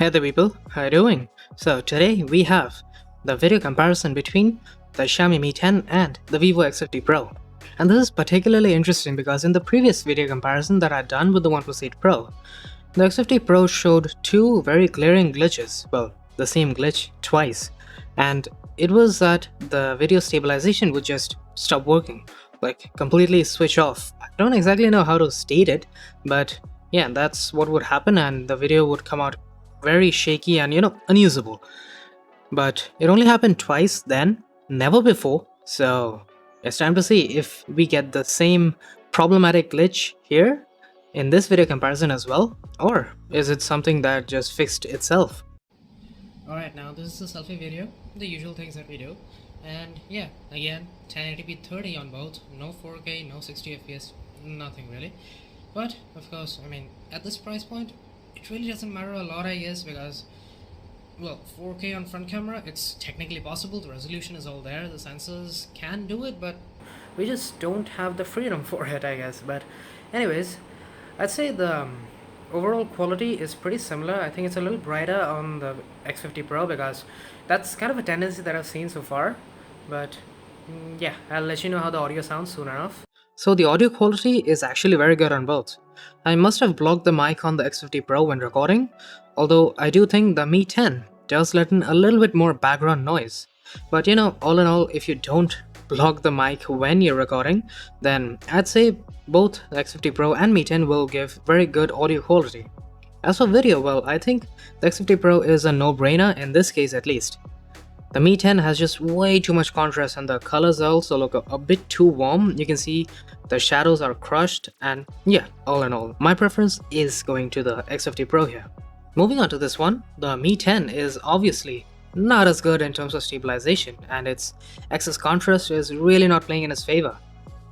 Hey there people, how you doing? So today we have the video comparison between the Xiaomi Mi 10 and the Vivo X50 Pro. And this is particularly interesting because in the previous video comparison that I'd done with the OnePlus 8 Pro, the X50 Pro showed two very glaring glitches, well, the same glitch twice. And it was that the video stabilization would just stop working, like completely switch off. I don't exactly know how to state it, but yeah, that's what would happen and the video would come out very shaky and unusable. But it only happened twice then, never before. So it's time to see if we get the same problematic glitch here in this video comparison as well, or is it something that just fixed itself? Alright, now this is a selfie video, the usual things that we do. And yeah, again, 1080p 30 on both, no 4K, no 60fps, nothing really. But of course, I mean, at this price point, it really doesn't matter a lot, I guess, because, well, 4K on front camera, it's technically possible, the resolution is all there, the sensors can do it, but we just don't have the freedom for it, I guess. But anyways, I'd say the overall quality is pretty similar. I think it's a little brighter on the X50 Pro because that's kind of a tendency that I've seen so far. But yeah, I'll let you know how the audio sounds soon enough. So the audio quality is actually very good on both. I must have blocked the mic on the X50 Pro when recording, although I do think the Mi 10 does let in a little bit more background noise. But all in all, if you don't block the mic when you're recording, then I'd say both the X50 Pro and Mi 10 will give very good audio quality. As for video, well, I think the X50 Pro is a no-brainer in this case at least. The Mi 10 has just way too much contrast and the colors also look a bit too warm. You can see the shadows are crushed, and yeah, all in all, my preference is going to the X50 Pro here. Moving on to this one, the Mi 10 is obviously not as good in terms of stabilization, and its excess contrast is really not playing in its favor.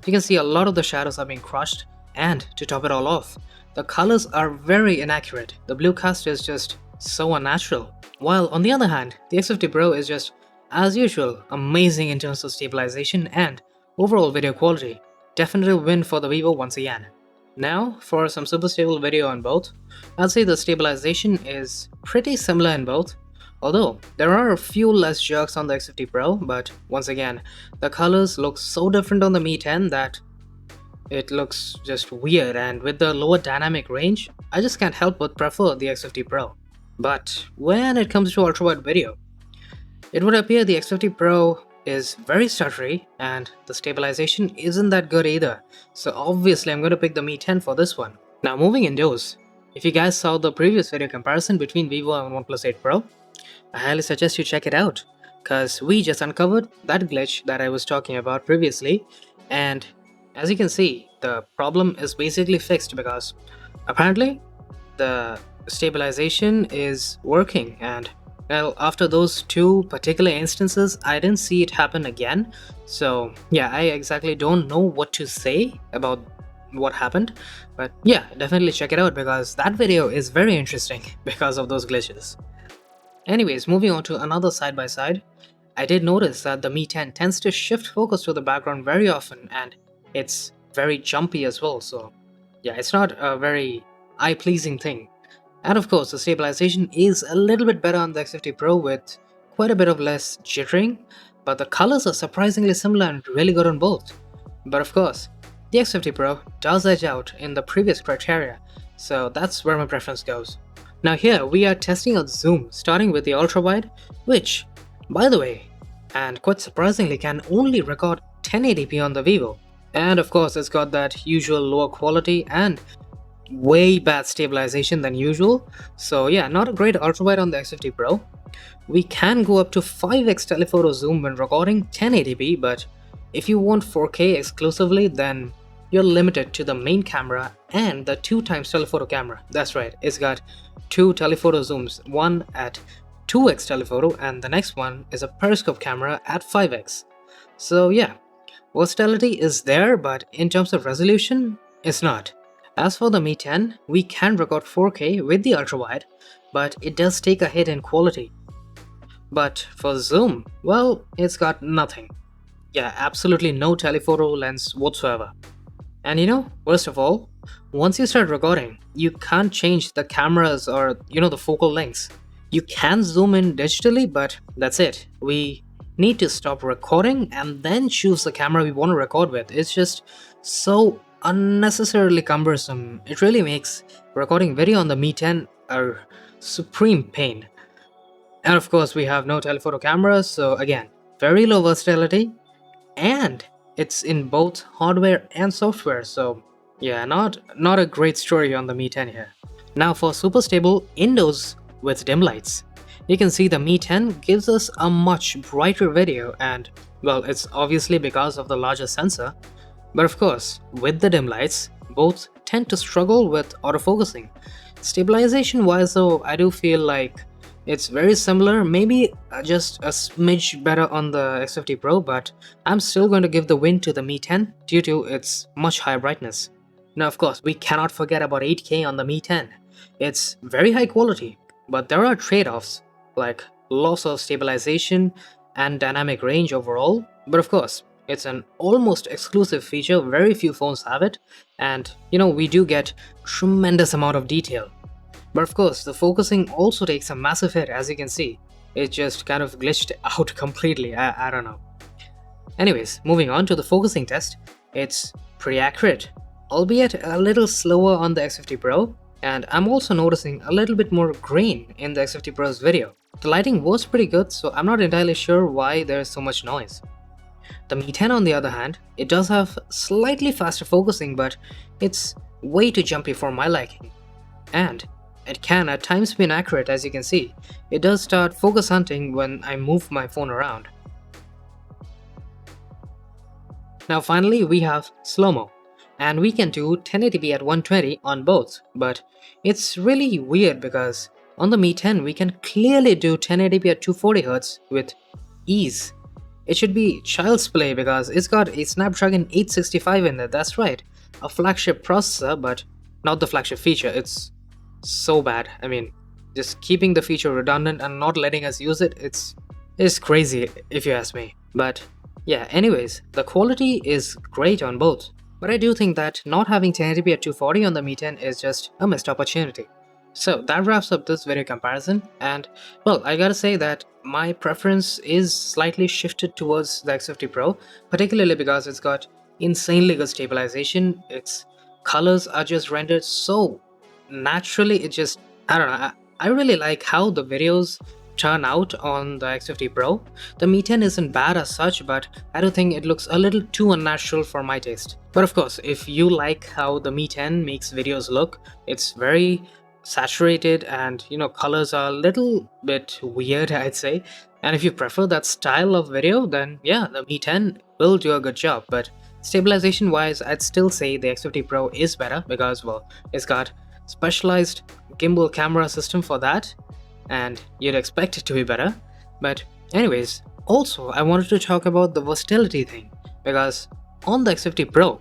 You can see a lot of the shadows are being crushed, and to top it all off, the colors are very inaccurate. The blue cast is just so unnatural. While on the other hand, the X50 Pro is just, as usual, amazing in terms of stabilization and overall video quality. Definitely win for the Vivo once again. Now, for some super stable video on both, I'd say the stabilization is pretty similar in both. Although, there are a few less jerks on the X50 Pro, but once again, the colors look so different on the Mi 10 that it looks just weird, and with the lower dynamic range, I just can't help but prefer the X50 Pro. But when it comes to ultrawide video, it would appear the X50 Pro is very stuttery and the stabilization isn't that good either. So obviously I'm going to pick the Mi 10 for this one. Now moving indoors, if you guys saw the previous video comparison between Vivo and OnePlus 8 Pro, I highly suggest you check it out, cause we just uncovered that glitch that I was talking about previously, and as you can see, the problem is basically fixed because apparently the stabilization is working, and well, after those two particular instances, I didn't see it happen again. So yeah, I exactly don't know what to say about what happened, but yeah, definitely check it out because that video is very interesting because of those glitches. Anyways, moving on to another side-by-side, I did notice that the Mi 10 tends to shift focus to the background very often, and it's very jumpy as well, so yeah, it's not a very eye-pleasing thing. And of course, the stabilization is a little bit better on the X50 Pro with quite a bit of less jittering, but the colors are surprisingly similar and really good on both. But of course, the X50 Pro does edge out in the previous criteria, so that's where my preference goes. Now here we are testing out zoom, starting with the ultrawide, which, by the way, and quite surprisingly, can only record 1080p on the Vivo. And of course, it's got that usual lower quality and way bad stabilization than usual. So yeah, not a great ultrawide on the X50 Pro. We can go up to 5x telephoto zoom when recording 1080p, but if you want 4K exclusively, then you're limited to the main camera and the 2x telephoto camera. That's right, it's got two telephoto zooms, one at 2x telephoto and the next one is a periscope camera at 5x. So yeah, versatility is there, but in terms of resolution, it's not. As for the Mi 10, we can record 4K with the ultrawide, but it does take a hit in quality. But for zoom, well, it's got nothing. Yeah, absolutely no telephoto lens whatsoever. And worst of all, once you start recording, you can't change the cameras or the focal lengths. You can zoom in digitally, but that's it. We need to stop recording and then choose the camera we want to record with. It's just so unnecessarily cumbersome. It really makes recording video on the Mi 10 a supreme pain. And of course, we have no telephoto cameras, so again, very low versatility, and it's in both hardware and software, so yeah, not a great story on the Mi 10 here. Now for super stable indoors with dim lights, you can see the Mi 10 gives us a much brighter video, and well, it's obviously because of the larger sensor, but of course, with the dim lights, both tend to struggle with autofocusing. Stabilization wise though, I do feel like it's very similar, maybe just a smidge better on the X50 Pro, but I'm still going to give the win to the Mi 10 due to its much higher brightness. Now of course, we cannot forget about 8K on the Mi 10. It's very high quality, but there are trade-offs like loss of stabilization and dynamic range overall, but of course, it's an almost exclusive feature, very few phones have it, and we do get tremendous amount of detail. But of course, the focusing also takes a massive hit, as you can see. It just kind of glitched out completely, I don't know. Anyways, moving on to the focusing test, it's pretty accurate, albeit a little slower on the X50 Pro, and I'm also noticing a little bit more grain in the X50 Pro's video. The lighting was pretty good, so I'm not entirely sure why there's so much noise. The Mi 10 on the other hand, it does have slightly faster focusing, but it's way too jumpy for my liking. And it can at times be inaccurate, as you can see. It does start focus hunting when I move my phone around. Now finally we have SloMo, and we can do 1080p at 120 on both, but it's really weird because on the Mi 10 we can clearly do 1080p at 240Hz with ease. It should be child's play because it's got a Snapdragon 865 in there, that's right, a flagship processor, but not the flagship feature. It's so bad. I mean, just keeping the feature redundant and not letting us use it, it's crazy if you ask me. But yeah, anyways, the quality is great on both, but I do think that not having 1080p at 240 on the Mi 10 is just a missed opportunity. So that wraps up this video comparison, and well, I gotta say that my preference is slightly shifted towards the X50 Pro, particularly because it's got insanely good stabilization. Its colors are just rendered so naturally. It just, I don't know, I really like how the videos turn out on the X50 Pro. The Mi 10 isn't bad as such, but I do think it looks a little too unnatural for my taste. But of course, if you like how the Mi 10 makes videos look, it's very saturated and colors are a little bit weird, I'd say, and if you prefer that style of video, then yeah, the Mi 10 will do a good job. But stabilization wise, I'd still say the X50 Pro is better because, well, it's got specialized gimbal camera system for that, and you'd expect it to be better. But anyways, also I wanted to talk about the versatility thing, because on the X50 Pro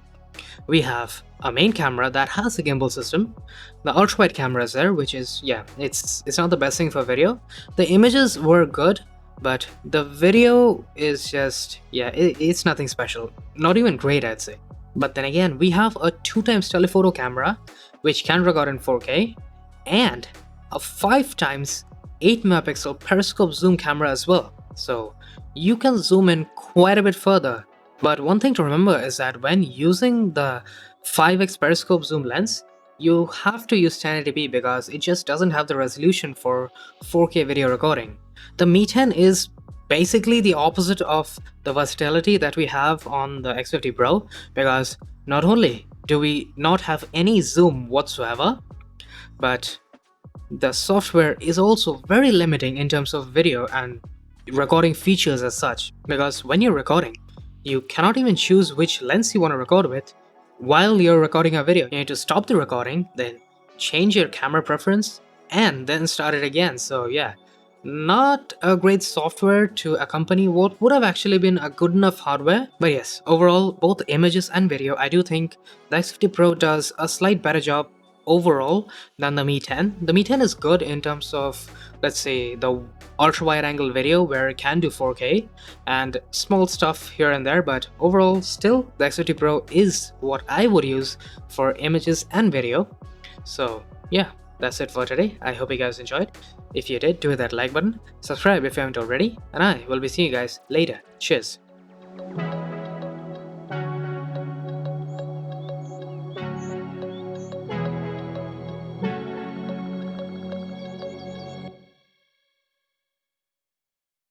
we have a main camera that has a gimbal system, the ultra-wide camera is there, which is, yeah, it's not the best thing for video. The images were good, but the video is just, yeah, it's nothing special, not even great, I'd say. But then again, we have a 2x telephoto camera which can record in 4K, and a 5x 8 megapixel periscope zoom camera as well, so you can zoom in quite a bit further. But one thing to remember is that when using the 5x periscope zoom lens, you have to use 1080p because it just doesn't have the resolution for 4K video recording. The Mi 10 is basically the opposite of the versatility that we have on the X50 Pro, because not only do we not have any zoom whatsoever, but the software is also very limiting in terms of video and recording features as such, because when you're recording, you cannot even choose which lens you want to record with while you're recording a video. You need to stop the recording, then change your camera preference, and then start it again. So yeah, not a great software to accompany what would have actually been a good enough hardware. But yes, overall, both images and video, I do think the X50 Pro does a slight better job overall than the Mi 10. The Mi 10 is good in terms of, let's say, the ultra wide angle video where it can do 4K and small stuff here and there, but overall still the X50 Pro is what I would use for images and video. So yeah, that's it for today. I hope you guys enjoyed. If you did, do hit that like button, subscribe if you haven't already, and I will be seeing you guys later. Cheers.